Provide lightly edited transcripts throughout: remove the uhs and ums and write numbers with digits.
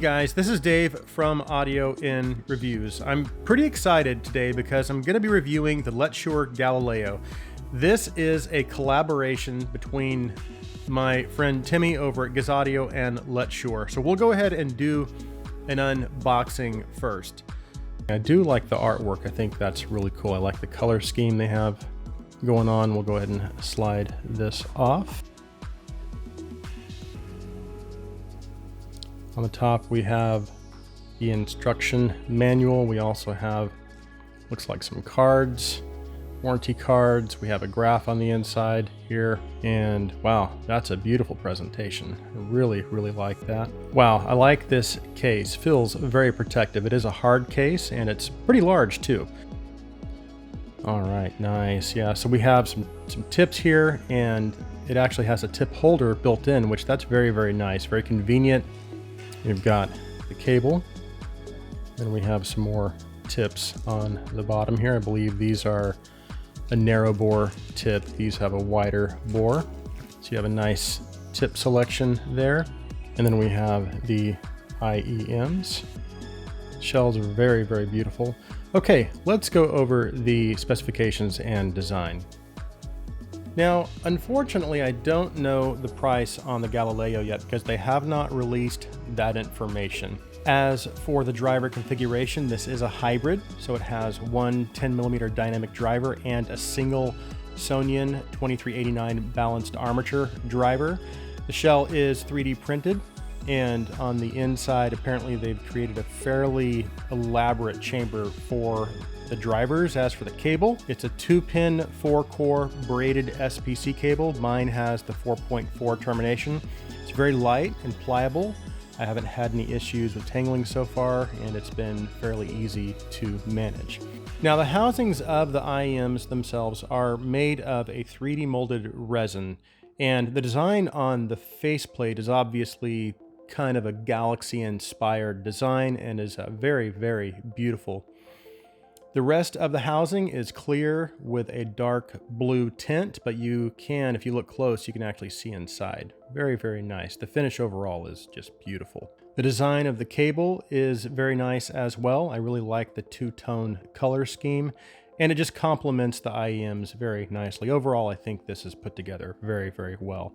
guys, this is Dave from Audio in Reviews. I'm pretty excited today because I'm going to be reviewing the Letshuoer Galileo. This is a collaboration between my friend Timmy over at Gizaudio and Letshuoer. So we'll go ahead and do an unboxing first. I do like the artwork. I think that's really cool. I like the color scheme they have going on. We'll go ahead and slide this off. On the top we have the instruction manual. We also have, looks like some cards, warranty cards. We have a graph on the inside here, and wow, that's a beautiful presentation. I really like that. Wow, I like this case. Feels very protective. It is a hard case and it's pretty large too. All right, nice. Yeah, so we have some tips here, and it actually has a tip holder built in, which that's very nice, very convenient. We've got the cable, and we have some more tips on the bottom here. I believe these are a narrow bore tip. These have a wider bore. So you have a nice tip selection there. And then we have the IEMs. Shells are very beautiful. Okay, let's go over the specifications and design. Now, unfortunately, I don't know the price on the Galileo yet because they have not released that information. As for the driver configuration, this is a hybrid, so it has one 10mm dynamic driver and a single Sonian 2389 balanced armature driver. The shell is 3D printed, and on the inside, apparently they've created a fairly elaborate chamber for the drivers. As for the cable, it's a 2-pin 4-core braided SPC cable. Mine has the 4.4 termination. It's very light and pliable. I haven't had any issues with tangling so far, and it's been fairly easy to manage. Now, the housings of the IEMs themselves are made of a 3D molded resin, and the design on the faceplate is obviously kind of a galaxy-inspired design and is very beautiful. The rest of the housing is clear with a dark blue tint, but you can, if you look close, you can actually see inside. Very nice. The finish overall is just beautiful. The design of the cable is very nice as well. I really like the two-tone color scheme, and it just complements the IEMs very nicely. Overall, I think this is put together very well.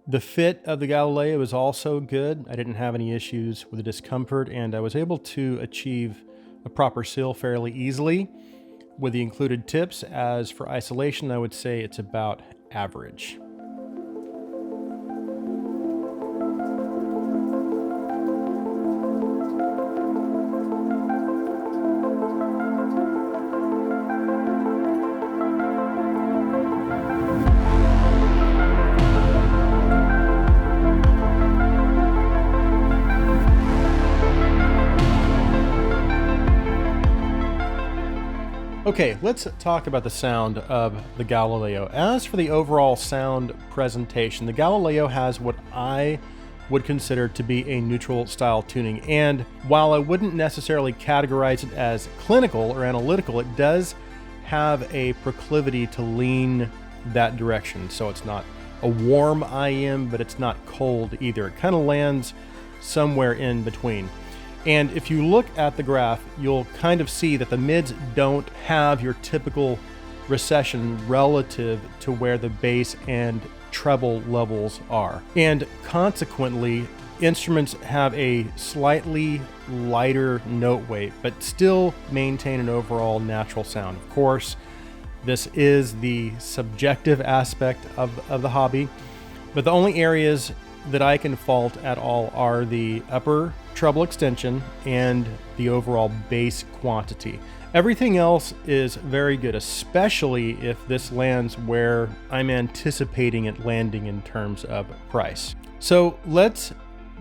The fit of the Galileo is also good. I didn't have any issues with the discomfort, and I was able to achieve a proper seal fairly easily with the included tips. As for isolation, I would say it's about average. Okay, let's talk about the sound of the Galileo. As for the overall sound presentation, the Galileo has what I would consider to be a neutral style tuning. And while I wouldn't necessarily categorize it as clinical or analytical, it does have a proclivity to lean that direction. So it's not a warm IEM, but it's not cold either. It kind of lands somewhere in between. And if you look at the graph, you'll kind of see that the mids don't have your typical recession relative to where the bass and treble levels are. And consequently, instruments have a slightly lighter note weight, but still maintain an overall natural sound. Of course, this is the subjective aspect of the hobby, but the only areas that I can fault at all are the upper treble extension and the overall bass quantity. Everything else is very good, especially if this lands where I'm anticipating it landing in terms of price. So let's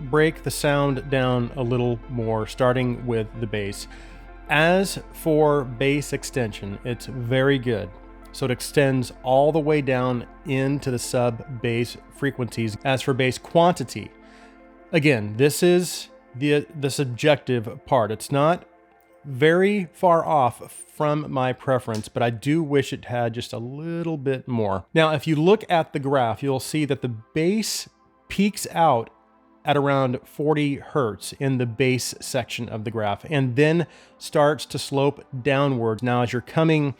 break the sound down a little more, starting with the bass. As for bass extension, it's very good. So it extends all the way down into the sub bass frequencies. As for bass quantity, again, this is the subjective part. It's not very far off from my preference, but I do wish it had just a little bit more. Now, if you look at the graph, you'll see that the bass peaks out at around 40 hertz in the bass section of the graph, and then starts to slope downwards. Now, as you're coming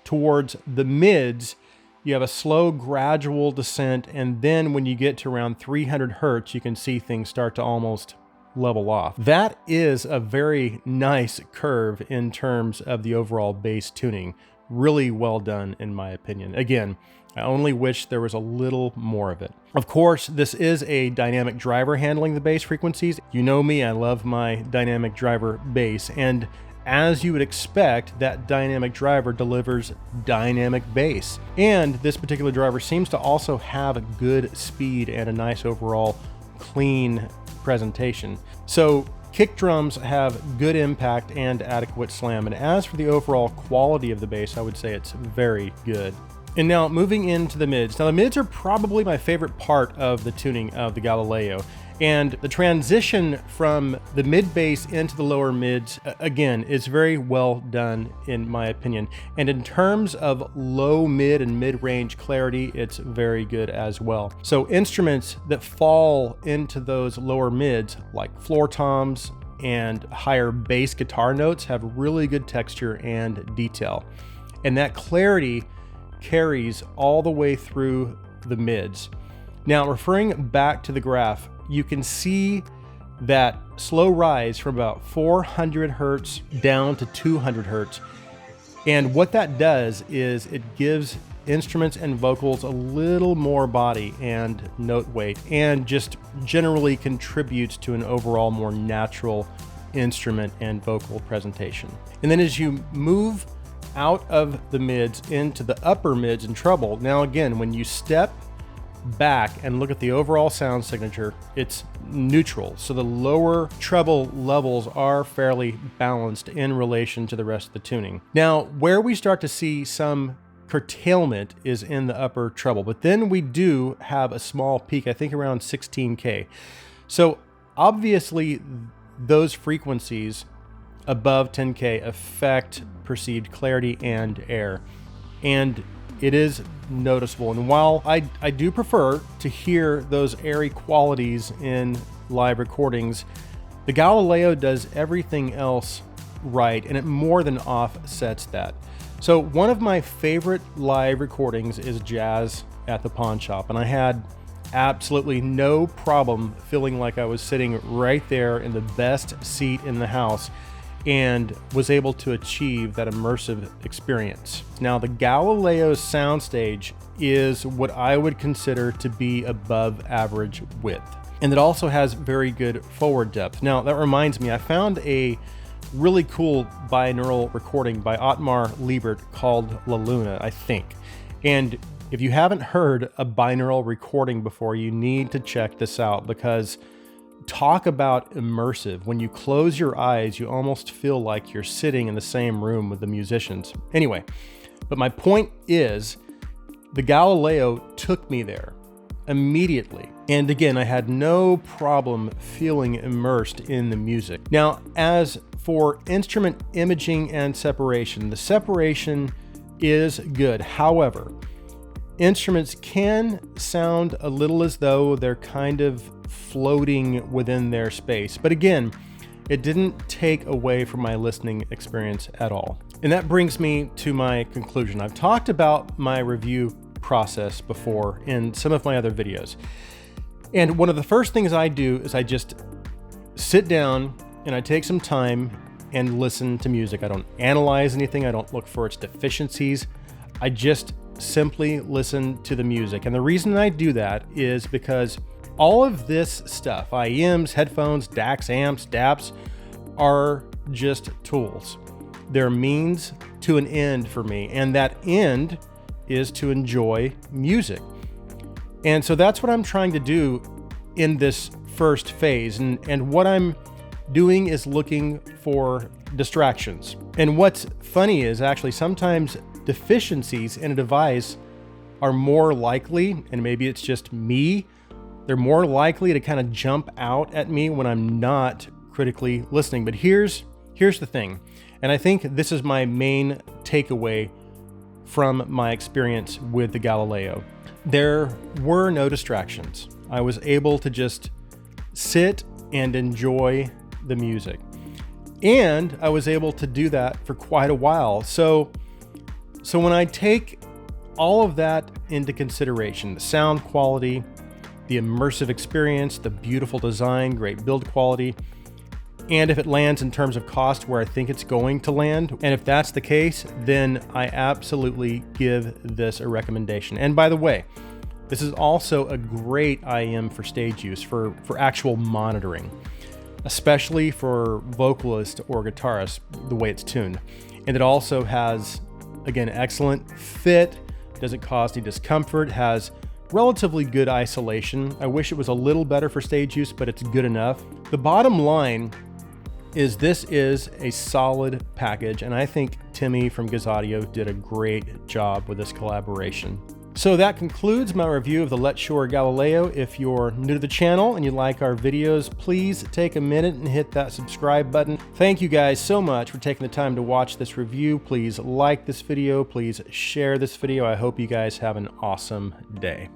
towards the mids, you have a slow, gradual descent, and then when you get to around 300 hertz, you can see things start to almost level off. That is a very nice curve in terms of the overall bass tuning. Really well done, in my opinion. Again, I only wish there was a little more of it. Of course, this is a dynamic driver handling the bass frequencies. You know me, I love my dynamic driver bass, and as you would expect, that dynamic driver delivers dynamic bass. And this particular driver seems to also have a good speed and a nice overall clean presentation. So kick drums have good impact and adequate slam. And as for the overall quality of the bass, I would say it's very good. And now moving into the mids. Now the mids are probably my favorite part of the tuning of the Galileo. And the transition from the mid bass into the lower mids, again, is very well done in my opinion. And in terms of low, mid, and mid-range clarity, it's very good as well. So instruments that fall into those lower mids, like floor toms and higher bass guitar notes, have really good texture and detail. And that clarity carries all the way through the mids. Now, referring back to the graph, you can see that slow rise from about 400 hertz down to 200 hertz. And what that does is it gives instruments and vocals a little more body and note weight, and just generally contributes to an overall more natural instrument and vocal presentation. And then as you move out of the mids into the upper mids and treble, now again, when you step back and look at the overall sound signature, it's neutral. So the lower treble levels are fairly balanced in relation to the rest of the tuning. Now, where we start to see some curtailment is in the upper treble, but then we do have a small peak, I think around 16K. So obviously those frequencies above 10K affect perceived clarity and air, and it is noticeable. And while I do prefer to hear those airy qualities in live recordings, the Galileo does everything else right, and it more than offsets that. So one of my favorite live recordings is Jazz at the Pawn Shop, and I had absolutely no problem feeling like I was sitting right there in the best seat in the house and was able to achieve that immersive experience. Now, the Galileo soundstage is what I would consider to be above average width, and it also has very good forward depth. Now, that reminds me, I found a really cool binaural recording by Otmar Liebert called La Luna, I think. And if you haven't heard a binaural recording before, you need to check this out, because talk about immersive. When you close your eyes, you almost feel like you're sitting in the same room with the musicians. Anyway, but my point is, the Galileo took me there immediately. And again, I had no problem feeling immersed in the music. Now, as for instrument imaging and separation, the separation is good. However, instruments can sound a little as though they're kind of floating within their space. But again, it didn't take away from my listening experience at all. And that brings me to my conclusion. I've talked about my review process before in some of my other videos. And one of the first things I do is I just sit down and I take some time and listen to music. I don't analyze anything. I don't look for its deficiencies. I just simply listen to the music. And the reason I do that is because all of this stuff, IEMs, headphones, DACs, amps, DAPs, are just tools. They're means to an end for me, and that end is to enjoy music. And so that's what I'm trying to do in this first phase. And what I'm doing is looking for distractions. And what's funny is actually sometimes deficiencies in a device are more likely, and maybe it's just me, they're more likely to kind of jump out at me when I'm not critically listening. But here's the thing, and I think this is my main takeaway from my experience with the Galileo. There were no distractions. I was able to just sit and enjoy the music. And I was able to do that for quite a while. So when I take all of that into consideration, the sound quality, the immersive experience, the beautiful design, great build quality, and if it lands in terms of cost where I think it's going to land, and if that's the case, then I absolutely give this a recommendation. And by the way, this is also a great IEM for stage use, for actual monitoring, especially for vocalists or guitarists, the way it's tuned. And it also has, again, excellent fit, doesn't cause any discomfort, has relatively good isolation. I wish it was a little better for stage use, but it's good enough. The bottom line is this is a solid package, and I think Timmy from Gizaudio did a great job with this collaboration. So that concludes my review of the Letshuoer Galileo. If you're new to the channel and you like our videos, please take a minute and hit that subscribe button. Thank you guys so much for taking the time to watch this review. Please like this video, please share this video. I hope you guys have an awesome day.